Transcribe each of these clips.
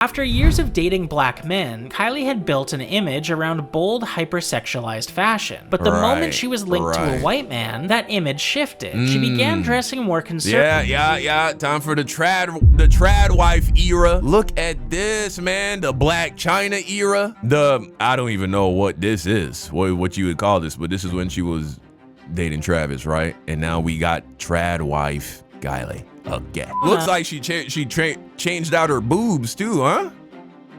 After years of dating black men, Kylie had built an image around bold, hypersexualized fashion. But the moment she was linked to a white man, that image shifted. She began dressing more conservative. Yeah. Time for the trad wife era. Look at this, man. The Black China era. I don't even know what this is, what you would call this, but this is when she was dating Travis, right? And now we got trad wife Kylie. Okay. Looks like she changed out her boobs too, huh?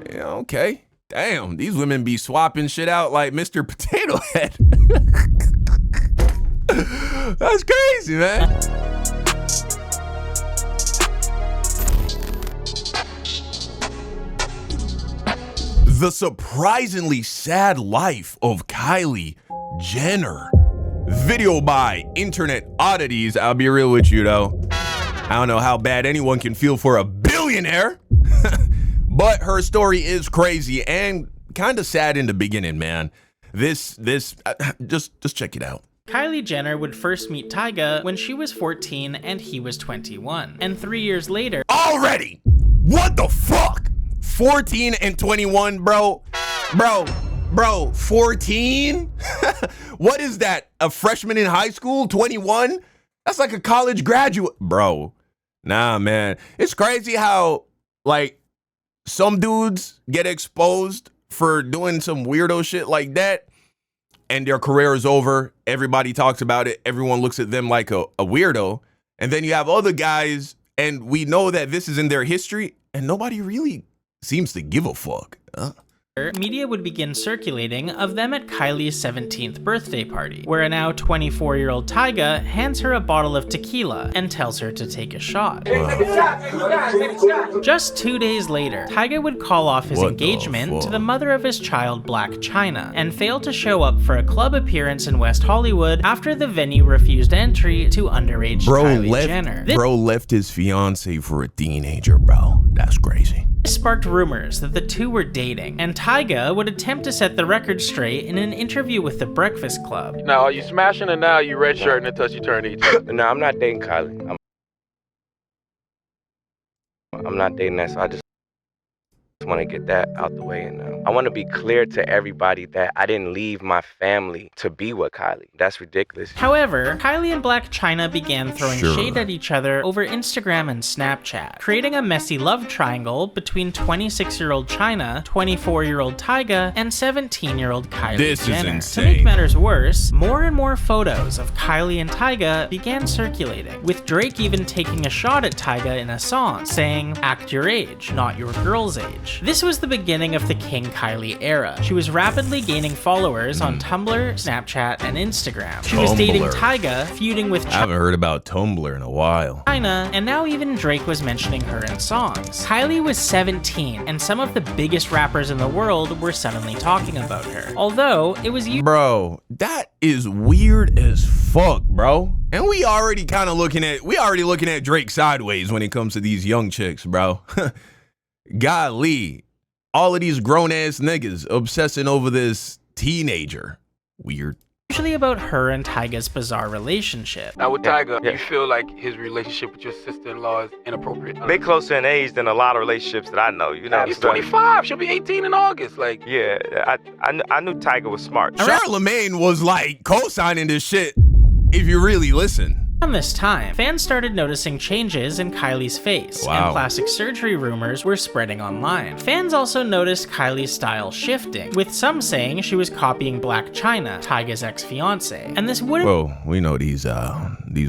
Yeah, okay. Damn, these women be swapping shit out like Mr. Potato Head. That's crazy, man. The surprisingly sad life of Kylie Jenner. Video by Internet Oddities. I'll be real with you though. I don't know how bad anyone can feel for a billionaire, but her story is crazy and kind of sad in the beginning, man. Just check it out. Kylie Jenner would first meet Tyga when she was 14 and he was 21. And 3 years later... Already? What the fuck? 14 and 21, bro? Bro, 14? What is that? A freshman in high school? 21? That's like a college graduate. Bro, nah, man. It's crazy how, like, some dudes get exposed for doing some weirdo shit like that, and their career is over. Everybody talks about it. Everyone looks at them like a weirdo. And then you have other guys, and we know that this is in their history, and nobody really seems to give a fuck. Media would begin circulating of them at Kylie's 17th birthday party, where a now 24-year-old Tyga hands her a bottle of tequila and tells her to take a shot. Just 2 days later, Tyga would call off his engagement to the mother of his child, Black China, and fail to show up for a club appearance in West Hollywood after the venue refused entry to underage Kylie Jenner. Bro left his fiance for a teenager, bro. That's crazy. This sparked rumors that the two were dating, and Tyga would attempt to set the record straight in an interview with The Breakfast Club. Now, are you smashing or now are you red shirting until you turn 18? No, I'm not dating Kylie. I'm not dating that, so I just want to get that out the way. And I want to be clear to everybody that I didn't leave my family to be with Kylie. That's ridiculous. However, Kylie and Black China began throwing shade at each other over Instagram and Snapchat, creating a messy love triangle between 26-year-old China, 24-year-old Tyga, and 17-year-old Kylie This Jenner. is insane. To make matters worse, more and more photos of Kylie and Tyga began circulating, with Drake even taking a shot at Tyga in a song, saying, "Act your age, not your girl's age." This was the beginning of the King Kylie era. She was rapidly gaining followers on Tumblr, Snapchat, and Instagram. She was dating Tyga, feuding with I haven't heard about Tumblr in a while. China, and now even Drake was mentioning her in songs. Kylie was 17, and some of the biggest rappers in the world were suddenly talking about her. Although, it was Bro, that is weird as fuck, bro. And we already looking at Drake sideways when it comes to these young chicks, bro. Golly, all of these grown-ass niggas obsessing over this teenager. Weird. usually about her and Tyga's bizarre relationship. Now with Tyga, you feel like his relationship with your sister-in-law is inappropriate? They closer in age than a lot of relationships that I know, you know. He's 25, she'll be 18 in August, like. Yeah, I knew Tyga was smart. Charlemagne was like co-signing this shit if you really listen. Around this time, fans started noticing changes in Kylie's face, and plastic surgery rumors were spreading online. Fans also noticed Kylie's style shifting, with some saying she was copying Black China, Tyga's ex-fiance, and this wouldn't— Well, we know these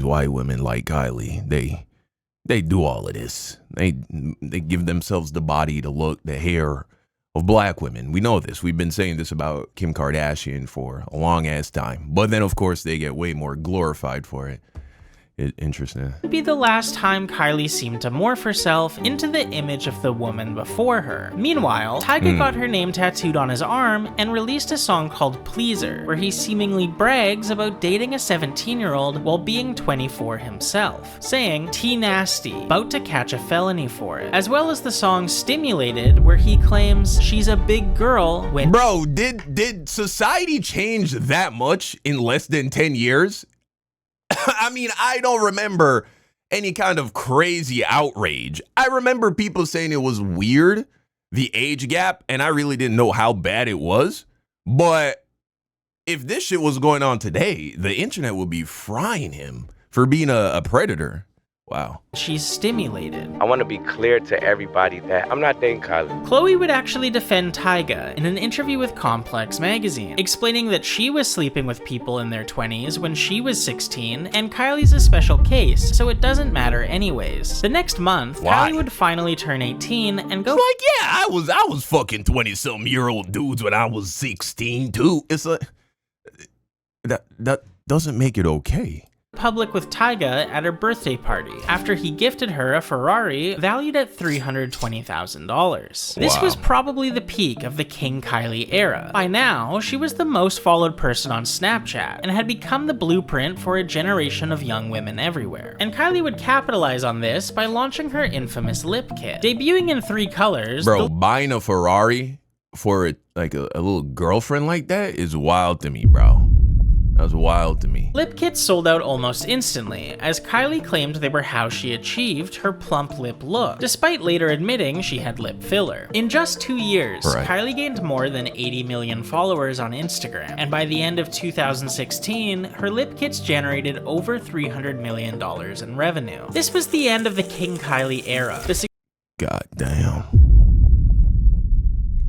white women like Kylie, they do all of this. They give themselves the body, the look, the hair of black women. We know this. We've been saying this about Kim Kardashian for a long ass time. But then, of course, they get way more glorified for it. Interesting. Be the last time Kylie seemed to morph herself into the image of the woman before her. Meanwhile, Tyga got her name tattooed on his arm and released a song called Pleaser, where he seemingly brags about dating a 17-year-old while being 24 himself, saying T-nasty, about to catch a felony for it, as well as the song Stimulated, where he claims she's a big girl when— Bro, did society change that much in less than 10 years? I mean, I don't remember any kind of crazy outrage. I remember people saying it was weird the age gap, and I really didn't know how bad it was. But if this shit was going on today, the internet would be frying him for being a predator. Wow. She's stimulated. I want to be clear to everybody that I'm not dating Kylie. Chloe would actually defend Tyga in an interview with Complex magazine, explaining that she was sleeping with people in their 20s when she was 16, and Kylie's a special case, so it doesn't matter anyways. The next month, Why? Kylie would finally turn 18 and go Like, yeah, I was fucking 20-something-year-old dudes when I was 16 too. It's like that doesn't make it okay. public with Tyga at her birthday party after he gifted her a Ferrari valued at $320,000. This was probably the peak of the King Kylie era. By now, she was the most followed person on Snapchat and had become the blueprint for a generation of young women everywhere. And Kylie would capitalize on this by launching her infamous lip kit. Debuting in 3 colors, Bro, buying a Ferrari for a little girlfriend like that is wild to me, bro. That was wild to me. lip kits sold out almost instantly, as Kylie claimed they were how she achieved her plump lip look, despite later admitting she had lip filler. In just 2 years, Right. Kylie gained more than 80 million followers on Instagram, and by the end of 2016, her lip kits generated over $300 million in revenue. This was the end of the King Kylie era. The God damn.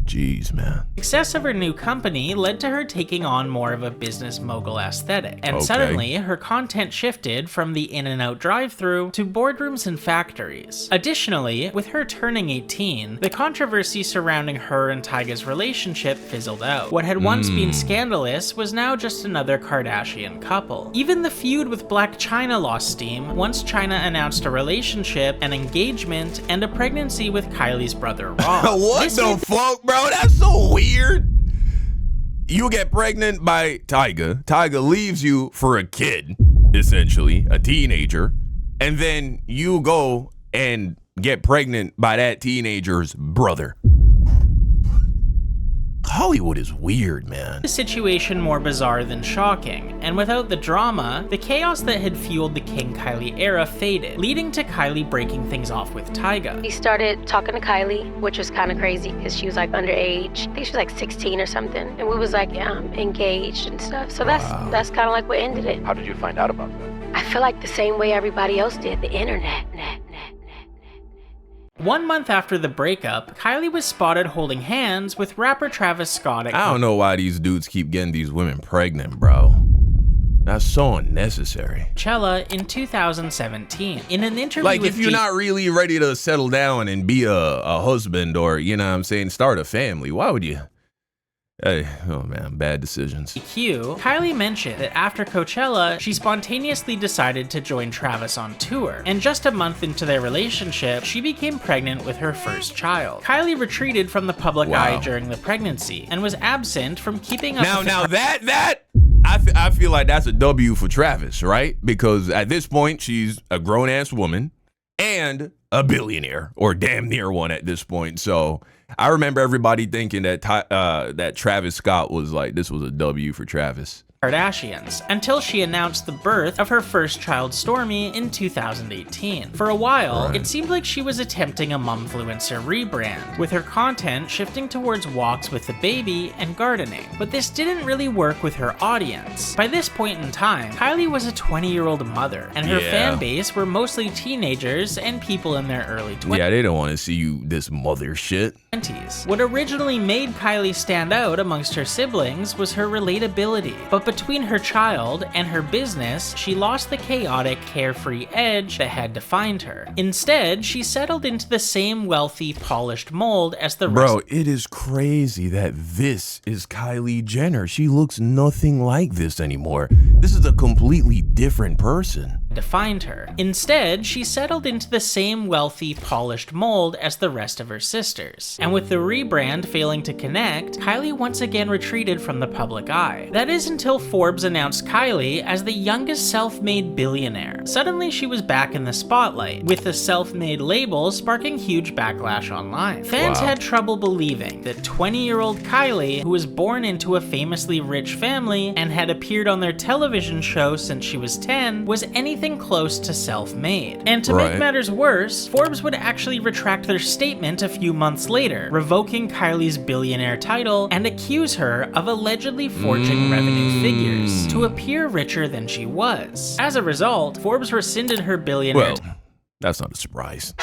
Jeez, man. success of her new company led to her taking on more of a business mogul aesthetic, and Okay. suddenly her content shifted from the In-N-Out drive-thru to boardrooms and factories. Additionally, with her turning 18, the controversy surrounding her and Tyga's relationship fizzled out. What had once been scandalous was now just another Kardashian couple. Even the feud with Blac Chyna lost steam once Chyna announced a relationship, an engagement, and a pregnancy with Kylie's brother Rob. What This the made fuck, bro? That's so weird. You get pregnant by Tyga. Tyga leaves you for a kid, essentially, a teenager. And then you go and get pregnant by that teenager's brother. Hollywood is weird, man. the situation more bizarre than shocking, and without the drama, the chaos that had fueled the King Kylie era faded, leading to Kylie breaking things off with Tyga. He started talking to Kylie, which was kind of crazy because she was like underage. I think she was like 16 or something, and we was like engaged and stuff. So that's kind of like what ended it. How did you find out about that? I feel like the same way everybody else did, the internet. 1 month after the breakup, Kylie was spotted holding hands with rapper Travis Scott at I don't know why these dudes keep getting these women pregnant, bro. That's so unnecessary. Coachella in 2017. In an interview Like, with if you're not really ready to settle down and be a husband or, you know what I'm saying, start a family, why would you? Hey, oh man, bad decisions. GQ, Kylie mentioned that after Coachella, she spontaneously decided to join Travis on tour, and just a month into their relationship, she became pregnant with her first child. Kylie retreated from the public eye during the pregnancy, and was absent from keeping up with I feel like that's a W for Travis, right? Because at this point, she's a grown-ass woman and a billionaire, or damn near one at this point, so I remember everybody thinking that that Travis Scott was like, this was a W for Travis. Kardashians, until she announced the birth of her first child, Stormi, in 2018. For a while, it seemed like she was attempting a momfluencer rebrand, with her content shifting towards walks with the baby and gardening. But this didn't really work with her audience. By this point in time, Kylie was a 20-year-old mother, and her fan base were mostly teenagers and people in their early 20s. Yeah, they don't want to see you this mother shit. What originally made Kylie stand out amongst her siblings was her relatability, but between her child and her business, she lost the chaotic, carefree edge that had defined her. Instead, she settled into the same wealthy, polished mold as the rest. Bro, it is crazy that this is Kylie Jenner. She looks nothing like this anymore. This is a completely different person. Defined her. Instead, she settled into the same wealthy, polished mold as the rest of her sisters. And with the rebrand failing to connect, Kylie once again retreated from the public eye. That is until Forbes announced Kylie as the youngest self-made billionaire. Suddenly, she was back in the spotlight, with the self-made label sparking huge backlash online. Fans had trouble believing that 20-year-old Kylie, who was born into a famously rich family and had appeared on their television show since she was 10, was anything anything close to self-made. And to Right. make matters worse, Forbes would actually retract their statement a few months later, revoking Kylie's billionaire title and accuse her of allegedly forging revenue figures to appear richer than she was. As a result, Forbes rescinded her billionaire Well, that's not a surprise.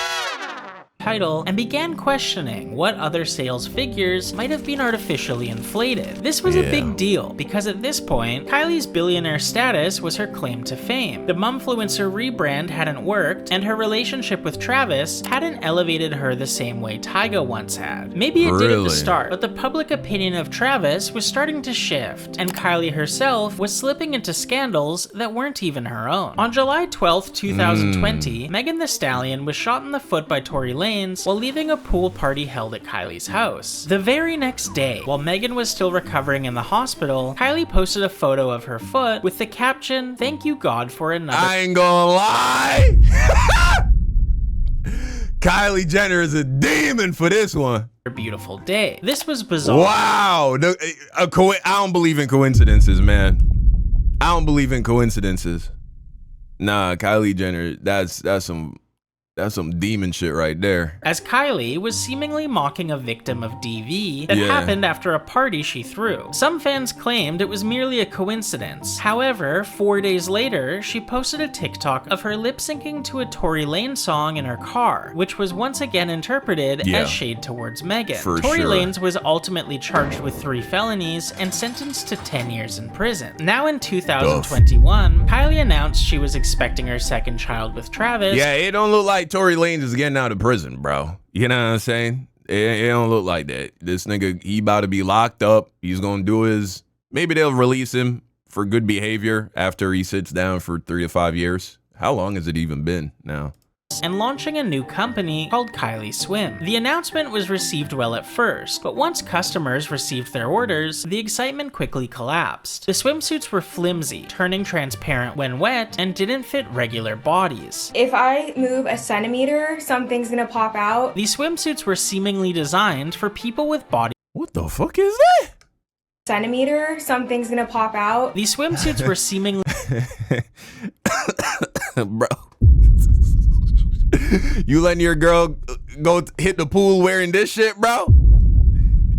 title and began questioning what other sales figures might have been artificially inflated. This was a big deal because at this point, Kylie's billionaire status was her claim to fame. The Mumfluencer rebrand hadn't worked, and her relationship with Travis hadn't elevated her the same way Tyga once had. Maybe it did at Really? the start, but the public opinion of Travis was starting to shift, and Kylie herself was slipping into scandals that weren't even her own. On July 12th, 2020, Megan Thee Stallion was shot in the foot by Tory Lanez while leaving a pool party held at Kylie's house. The very next day, while Megan was still recovering in the hospital, Kylie posted a photo of her foot with the caption, "Thank you God for another I ain't gonna lie. Kylie Jenner is a demon for this one. beautiful day." This was bizarre. Wow. I don't believe in coincidences, man. I don't believe in coincidences. Nah, Kylie Jenner, that's some demon shit right there. As Kylie was seemingly mocking a victim of DV that happened after a party she threw. Some fans claimed it was merely a coincidence. However, 4 days later, she posted a TikTok of her lip-syncing to a Tory Lanez song in her car, which was once again interpreted as shade towards Megan. For Tory sure. Lanez was ultimately charged with 3 felonies and sentenced to 10 years in prison. Now in 2021, Kylie announced she was expecting her second child with Travis. Yeah, it don't look like Tory Lanez is getting out of prison, bro. You know what I'm saying? It don't look like that. This nigga, he about to be locked up. He's gonna do his, maybe they'll release him for good behavior after he sits down for 3 to 5 years. How long has it even been now? And launching a new company called Kylie Swim. The announcement was received well at first, but once customers received their orders, the excitement quickly collapsed. The swimsuits were flimsy, turning transparent when wet, and didn't fit regular bodies. If I move a centimeter, something's gonna pop out. These swimsuits were seemingly designed for people with bodies. What the fuck is that? Centimeter, something's gonna pop out. These swimsuits were seemingly Bro. You letting your girl go hit the pool wearing this shit, bro?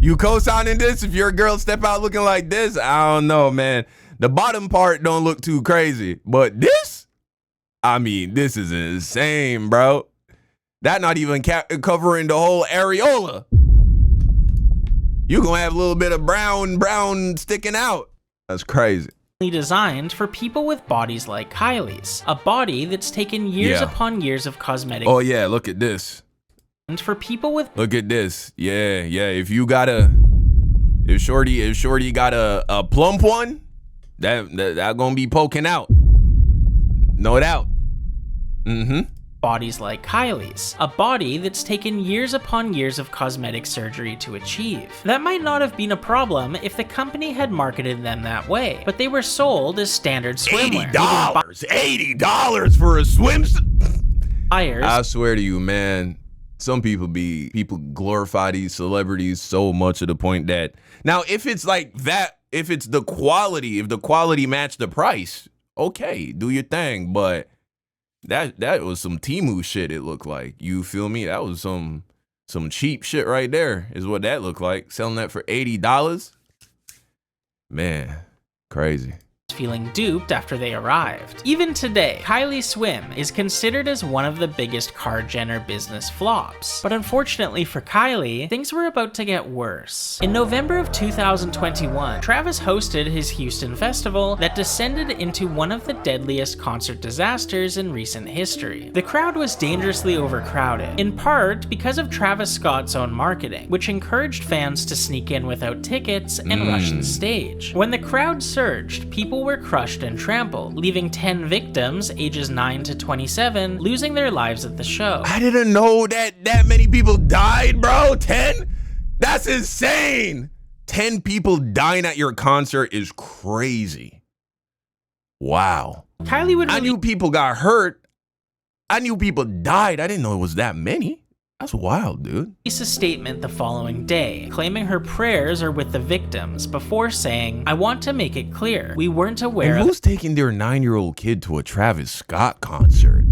You co-signing this if your girl step out looking like this? I don't know, man. The bottom part don't look too crazy, but this? I mean, this is insane, bro. That not even covering the whole areola. You gonna have a little bit of brown sticking out. That's crazy. designed for people with bodies like Kylie's. A body that's taken years upon years of cosmetic. Oh yeah, look at this. And for people with Look at this. Yeah. If Shorty got a plump one, that gonna be poking out. No doubt. bodies like Kylie's. A body that's taken years upon years of cosmetic surgery to achieve. That might not have been a problem if the company had marketed them that way, but they were sold as standard swimwear. $80 for a swimsuit. Buyers I swear to you, man. Some people glorify these celebrities so much to the point that now if it's like that, if the quality matched the price, okay, do your thing. But that was some Temu shit, it looked like. You feel me? That was some cheap shit right there, is what that looked like. Selling that for $80. Man, crazy. feeling duped after they arrived. Even today, Kylie Swim is considered as one of the biggest Kar Jenner business flops. But unfortunately for Kylie, things were about to get worse. In November of 2021, Travis hosted his Houston festival that descended into one of the deadliest concert disasters in recent history. The crowd was dangerously overcrowded, in part because of Travis Scott's own marketing, which encouraged fans to sneak in without tickets and rush the stage. When the crowd surged, people were crushed and trampled, leaving 10 victims, ages 9 to 27, losing their lives at the show. I didn't know that many people died, bro. 10? That's insane. 10 people dying at your concert is crazy. Wow. Kylie would I knew people got hurt. I knew people died. I didn't know it was that many. That's wild, dude. Released a statement the following day, claiming her prayers are with the victims, before saying, "I want to make it clear, we weren't aware And of who's taking their 9-year-old kid to a Travis Scott concert?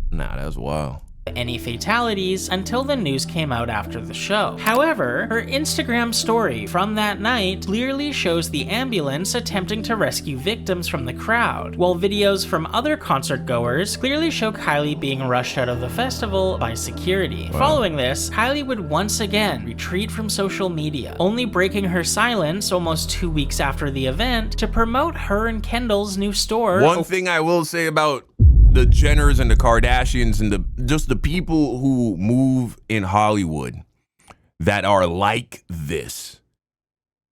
Nah, that's wild. any fatalities until the news came out after the show. However, her Instagram story from that night clearly shows the ambulance attempting to rescue victims from the crowd, while videos from other concert goers clearly show Kylie being rushed out of the festival by security. Wow. Following this, Kylie would once again retreat from social media, only breaking her silence almost 2 weeks after the event to promote her and Kendall's new store. One thing I will say about the Jenners and the Kardashians and just the people who move in Hollywood that are like this,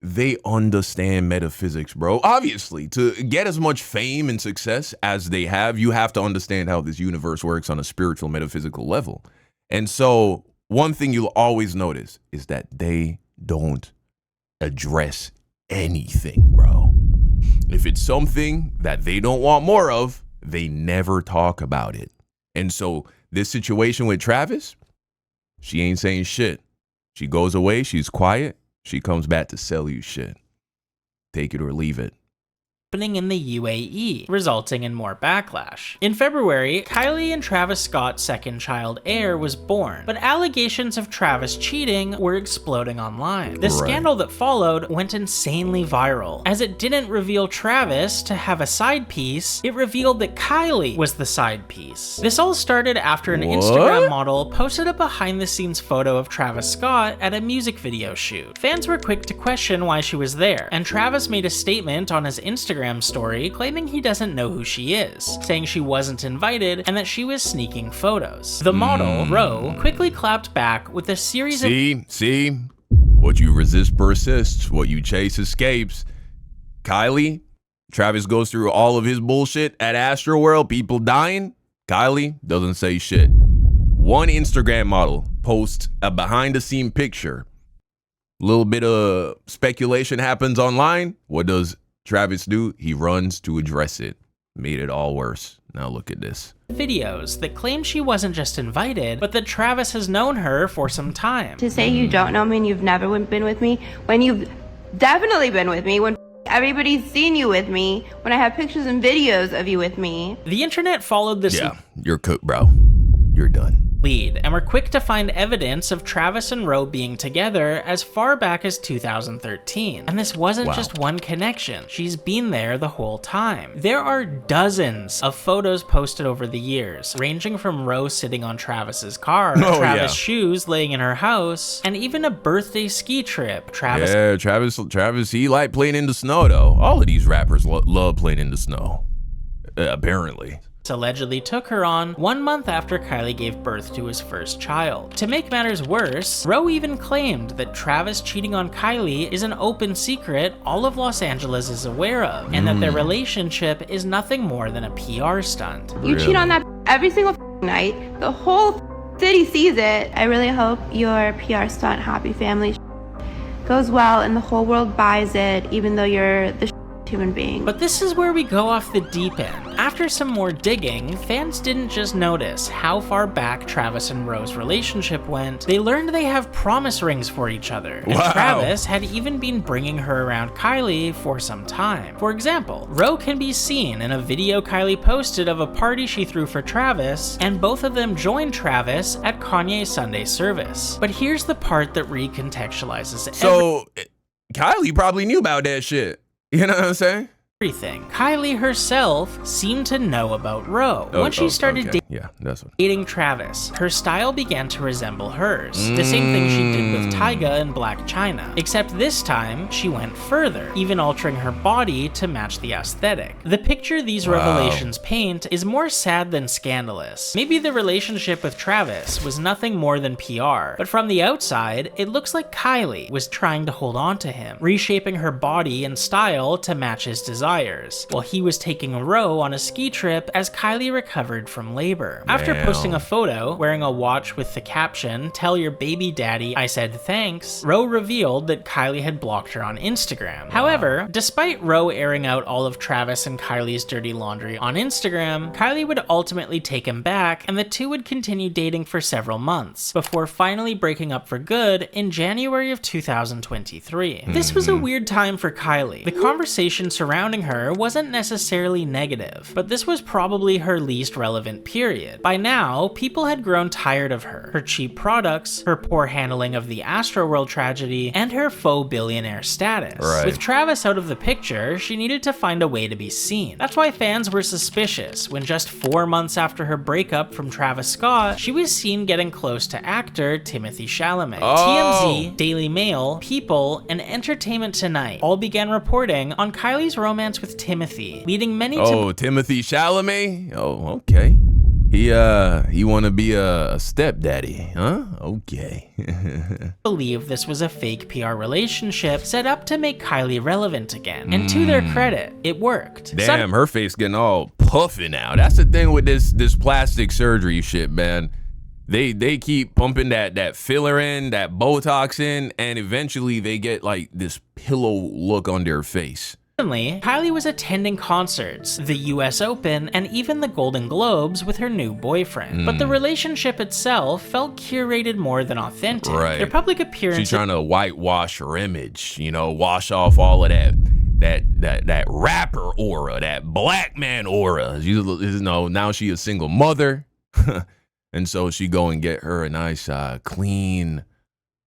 they understand metaphysics, bro. Obviously, to get as much fame and success as they have, you have to understand how this universe works on a spiritual, metaphysical level. And so one thing you'll always notice is that they don't address anything, bro. If it's something that they don't want more of, they never talk about it. And so this situation with Travis, she ain't saying shit. She goes away, she's quiet, she comes back to sell you shit. Take it or leave it. Happening in the UAE, resulting in more backlash. In February, Kylie and Travis Scott's second child, Air, was born, but allegations of Travis cheating were exploding online. The scandal that followed went insanely viral. As it didn't reveal Travis to have a side piece, it revealed that Kylie was the side piece. This all started after an Instagram model posted a behind-the-scenes photo of Travis Scott at a music video shoot. Fans were quick to question why she was there, and Travis made a statement on his Instagram story claiming he doesn't know who she is, saying she wasn't invited and that she was sneaking photos. The model, Ro, quickly clapped back with a series of— See? What you resist persists, what you chase escapes. Kylie, Travis goes through all of his bullshit at Astroworld, people dying. Kylie doesn't say shit. One Instagram model posts a behind-the-scene picture. Little bit of speculation happens online. What does Travis do? He runs to address it. Made it all worse. Now look at this. Videos that claim she wasn't just invited, but that Travis has known her for some time. To say you don't know me and you've never been with me, when you've definitely been with me, when everybody's seen you with me, when I have pictures and videos of you with me. The internet followed this You're cooked, bro. You're done. lead, and were quick to find evidence of Travis and Ro being together as far back as 2013. And this wasn't just one connection. She's been there the whole time. There are dozens of photos posted over the years, ranging from Ro sitting on Travis's car, Travis' shoes laying in her house, and even a birthday ski trip. Travis, he liked playing in the snow, though. All of these rappers love playing in the snow, apparently. Allegedly took her on 1 month after Kylie gave birth to his first child. To make matters worse, Ro even claimed that Travis cheating on Kylie is an open secret all of Los Angeles is aware of, and that their relationship is nothing more than a PR stunt. You cheat on that every single night. The whole city sees it. I really hope your PR stunt Happy Family goes well and the whole world buys it, even though you're the human being. But this is where we go off the deep end. After some more digging, fans didn't just notice how far back Travis and Ro's relationship went, they learned they have promise rings for each other. And Travis had even been bringing her around Kylie for some time. For example, Ro can be seen in a video Kylie posted of a party she threw for Travis, and both of them joined Travis at Kanye's Sunday service. But here's the part that recontextualizes So, Kylie probably knew about that shit. You know what I'm saying? everything. Kylie herself seemed to know about Ro. Once she started dating Travis, her style began to resemble hers. The same thing she did with Tyga and Black China. Except this time, she went further, even altering her body to match the aesthetic. The picture these revelations paint is more sad than scandalous. Maybe the relationship with Travis was nothing more than PR, but from the outside, it looks like Kylie was trying to hold on to him, reshaping her body and style to match his desires. buyers, while he was taking Roe on a ski trip as Kylie recovered from labor. After posting a photo wearing a watch with the caption, "Tell your baby daddy I said thanks," Roe revealed that Kylie had blocked her on Instagram. However, despite Roe airing out all of Travis and Kylie's dirty laundry on Instagram, Kylie would ultimately take him back, and the two would continue dating for several months, before finally breaking up for good in January of 2023. This was a weird time for Kylie. The conversation surrounding her wasn't necessarily negative, but this was probably her least relevant period. By now, people had grown tired of her cheap products, her poor handling of the Astroworld tragedy, and her faux billionaire status. Right. With Travis out of the picture, she needed to find a way to be seen. That's why fans were suspicious when just 4 months after her breakup from Travis Scott, she was seen getting close to actor Timothée Chalamet. TMZ, Daily Mail, People, and Entertainment Tonight all began reporting on Kylie's romance with Timothée, leading many to Timothée Chalamet? Oh, okay. He wanna be a stepdaddy, huh? Okay. believe this was a fake PR relationship set up to make Kylie relevant again. And to their credit, it worked. Damn, her face getting all puffy now. That's the thing with this plastic surgery shit, man. They keep pumping that filler in, that Botox in, and eventually they get like this pillow look on their face. Suddenly, Kylie was attending concerts, the US Open, and even the Golden Globes with her new boyfriend. But the relationship itself felt curated more than authentic. Right. Their public appearances— She's trying to whitewash her image, you know, wash off all of that rapper aura, that black man aura. You know, now she a single mother, and so she go and get her a nice, clean,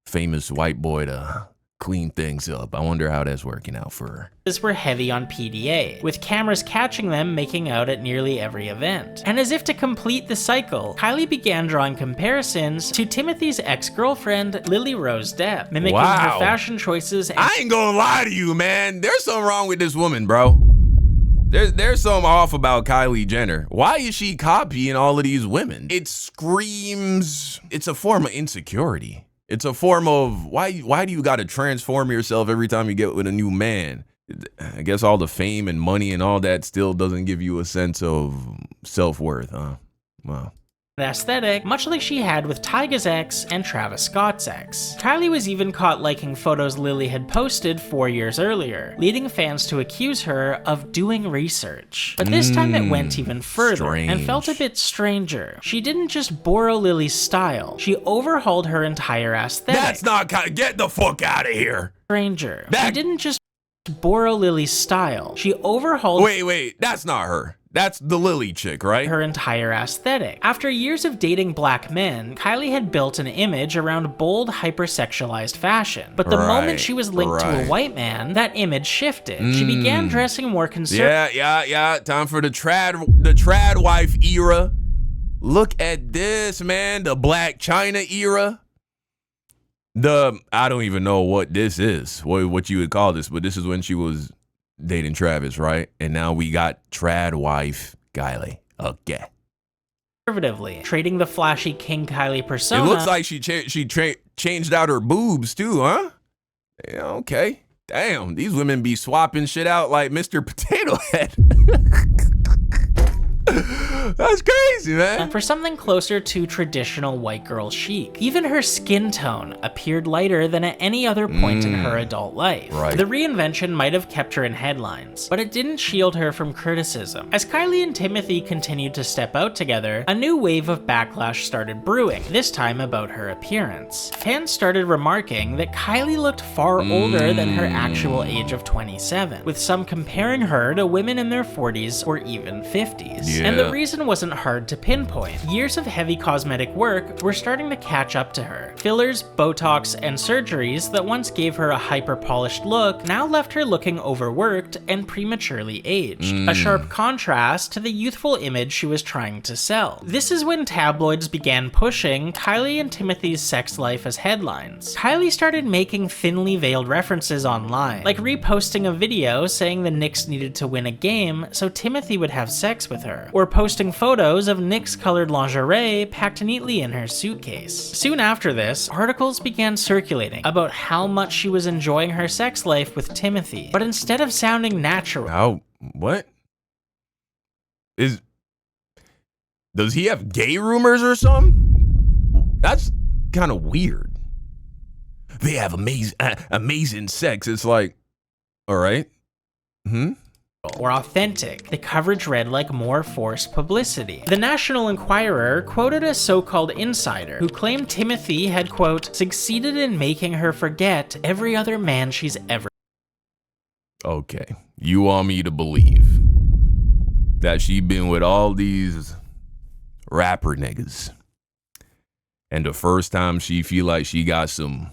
famous white boy to clean things up. I wonder how that's working out for her. were heavy on PDA, with cameras catching them making out at nearly every event. And as if to complete the cycle, Kylie began drawing comparisons to Timothy's ex-girlfriend, Lily Rose Depp, mimicking her fashion choices. I ain't gonna lie to you, man. There's something wrong with this woman, bro. There's something off about Kylie Jenner. Why is she copying all of these women? It screams, it's a form of insecurity. It's a form of, why do you gotta transform yourself every time you get with a new man? I guess all the fame and money and all that still doesn't give you a sense of self-worth, huh? Wow. Aesthetic, much like she had with Tyga's ex and Travis Scott's ex. Kylie was even caught liking photos Lily had posted 4 years earlier, leading fans to accuse her of doing research. But this time it went even further and felt a bit stranger. She didn't just borrow Lily's style, she overhauled her entire aesthetic. That's not get the fuck out of here. She didn't just borrow Lily's style, she overhauled— Wait, that's not her. That's the Lily chick, right? Her entire aesthetic. After years of dating black men, Kylie had built an image around bold, hypersexualized fashion. But the moment she was linked to a white man, that image shifted. She began dressing more conservative. Yeah. Time for the trad wife era. Look at this, man. The Black China era. I don't even know what this is, what you would call this, but this is when she was dating Travis, right? And now we got trad wife Kylie. Okay. Conservatively, trading the flashy King Kylie persona. It looks like she changed out her boobs too, huh? Yeah, okay. Damn, these women be swapping shit out like Mr. Potato Head. That's crazy, man. For something closer to traditional white girl chic. Even her skin tone appeared lighter than at any other point in her adult life. Right. The reinvention might have kept her in headlines, but it didn't shield her from criticism. As Kylie and Timothy continued to step out together, a new wave of backlash started brewing, this time about her appearance. Fans started remarking that Kylie looked far older than her actual age of 27, with some comparing her to women in their 40s or even 50s. Yeah. And the reason wasn't hard to pinpoint. Years of heavy cosmetic work were starting to catch up to her. Fillers, Botox, and surgeries that once gave her a hyper-polished look now left her looking overworked and prematurely aged. A sharp contrast to the youthful image she was trying to sell. This is when tabloids began pushing Kylie and Timothy's sex life as headlines. Kylie started making thinly veiled references online, like reposting a video saying the Knicks needed to win a game so Timothy would have sex with her, or posting photos of NYX-colored lingerie packed neatly in her suitcase. Soon after this, articles began circulating about how much she was enjoying her sex life with Timothy, but instead of sounding natural... How? What? Does he have gay rumors or something? That's kind of weird. They have amazing sex. It's like, all right. or authentic. The coverage read like more forced publicity. The National Enquirer quoted a so-called insider who claimed Timothy had, quote, succeeded in making her forget every other man she's ever... Okay, you want me to believe that she been with all these rapper niggas, and the first time she feel like she got some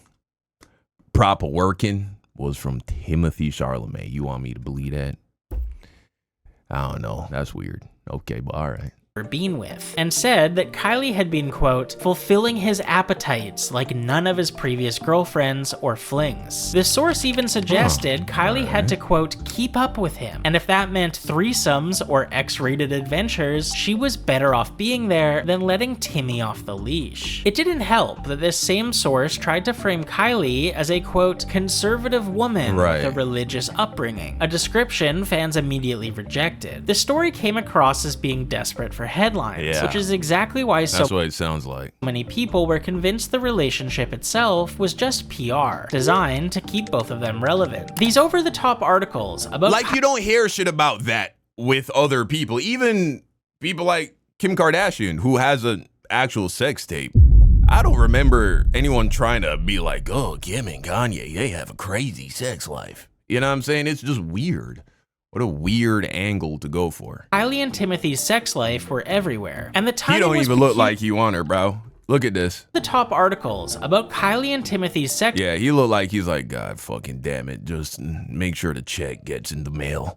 proper working was from Timothy Charlemagne. You want me to believe that? I don't know. That's weird. Okay, but all right. Been with, and said that Kylie had been, quote, fulfilling his appetites like none of his previous girlfriends or flings. The source even suggested Kylie had to, quote, keep up with him, and if that meant threesomes or X-rated adventures, she was better off being there than letting Timmy off the leash. It didn't help that this same source tried to frame Kylie as a, quote, conservative woman with a religious upbringing, a description fans immediately rejected. The story came across as being desperate for headlines, which is exactly why that's what it sounds like. Many people were convinced the relationship itself was just PR, designed to keep both of them relevant. These over-the-top articles about... Like, you don't hear shit about that with other people, even people like Kim Kardashian, who has an actual sex tape. I don't remember anyone trying to be like, oh, Kim and Kanye, they have a crazy sex life. You know what I'm saying? It's just weird. What a weird angle to go for. Kylie and Timothy's sex life were everywhere, and the timing He don't even look like you want her, bro. Look at this. The top articles about Kylie and Timothy's sex... Yeah, he look like he's like, God fucking damn it, just make sure the check gets in the mail.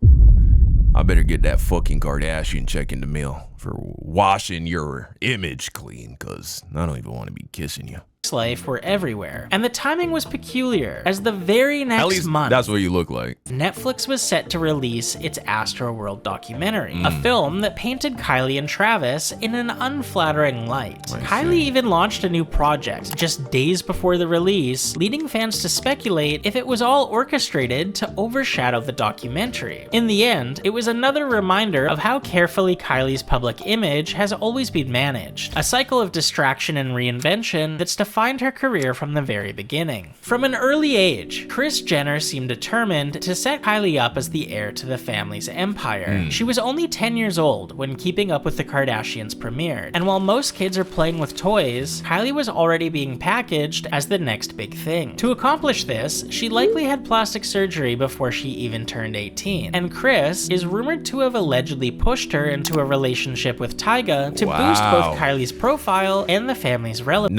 I better get that fucking Kardashian check in the mail for washing your image clean, because I don't even want to be kissing you. Life were everywhere, and the timing was peculiar, as the very next month, that's what you look like, Netflix was set to release its Astroworld documentary, a film that painted Kylie and Travis in an unflattering light. Kylie even launched a new project just days before the release, leading fans to speculate if it was all orchestrated to overshadow the documentary. In the end, it was another reminder of how carefully Kylie's public image has always been managed, a cycle of distraction and reinvention that's defined her career from the very beginning. From an early age, Kris Jenner seemed determined to set Kylie up as the heir to the family's empire. She was only 10 years old when Keeping Up with the Kardashians premiered, and while most kids are playing with toys, Kylie was already being packaged as the next big thing. To accomplish this, she likely had plastic surgery before she even turned 18, and Kris is rumored to have allegedly pushed her into a relationship with Tyga to boost both Kylie's profile and the family's relevance.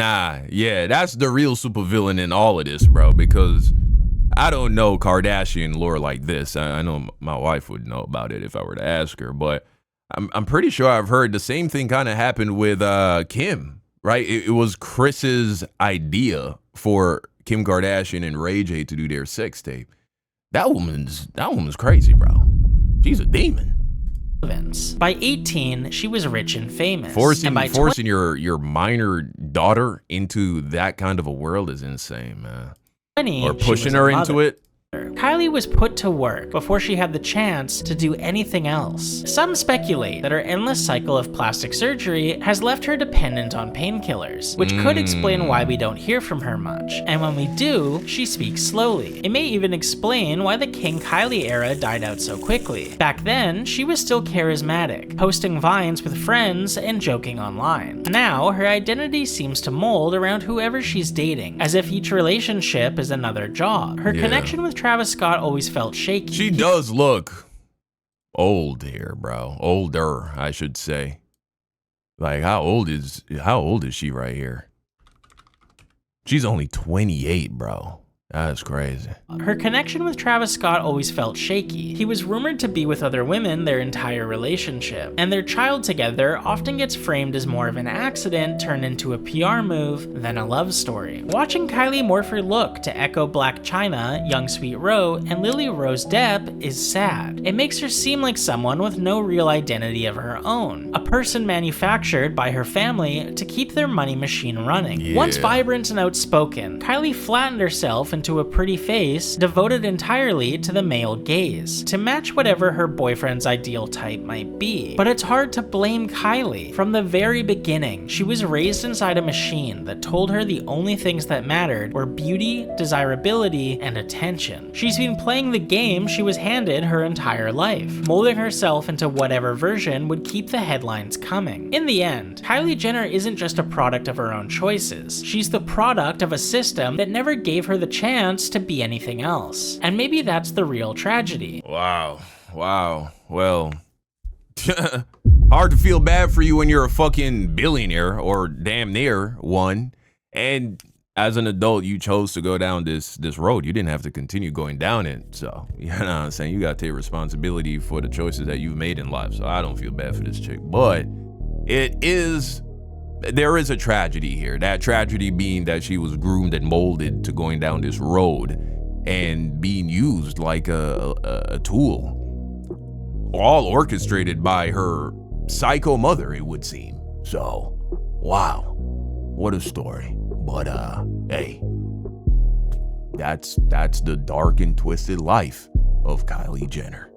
Yeah, that's the real supervillain in all of this, bro, because I don't know Kardashian lore like this. I know my wife would know about it if I were to ask her, but I'm pretty sure I've heard the same thing kind of happened with Kim, right? It was Kris's idea for Kim Kardashian and Ray J to do their sex tape. That woman's crazy, bro. She's a demon. By 18, she was rich and famous. Forcing your minor daughter into that kind of a world is insane, man. Or pushing her into it. Kylie was put to work before she had the chance to do anything else. Some speculate that her endless cycle of plastic surgery has left her dependent on painkillers, which could explain why we don't hear from her much. And when we do, she speaks slowly. It may even explain why the King Kylie era died out so quickly. Back then, she was still charismatic, posting vines with friends and joking online. Now, her identity seems to mold around whoever she's dating, as if each relationship is another job. Her connection with Travis Scott always felt shaky. She does look old here, bro. Older, I should say. Like, how old is she right here? She's only 28, bro. That's crazy. Her connection with Travis Scott always felt shaky. He was rumored to be with other women their entire relationship, and their child together often gets framed as more of an accident turned into a PR move than a love story. Watching Kylie morph her look to echo Black China, Young Sweet Roe, and Lily Rose Depp is sad. It makes her seem like someone with no real identity of her own, a person manufactured by her family to keep their money machine running. Yeah. Once vibrant and outspoken, Kylie flattened herself into a pretty face devoted entirely to the male gaze, to match whatever her boyfriend's ideal type might be. But it's hard to blame Kylie. From the very beginning, she was raised inside a machine that told her the only things that mattered were beauty, desirability, and attention. She's been playing the game she was handed her entire life, molding herself into whatever version would keep the headlines coming. In the end, Kylie Jenner isn't just a product of her own choices. She's the product of a system that never gave her the chance to be anything else. And maybe that's the real tragedy. Wow. Well, hard to feel bad for you when you're a fucking billionaire or damn near one. And as an adult, you chose to go down this road. You didn't have to continue going down it. So, you know what I'm saying? You got to take responsibility for the choices that you've made in life. So I don't feel bad for this chick. But there is a tragedy here. That tragedy being that she was groomed and molded to going down this road and being used like a tool, all orchestrated by her psycho mother, it would seem. So, wow, what a story. But hey, that's the dark and twisted life of Kylie Jenner.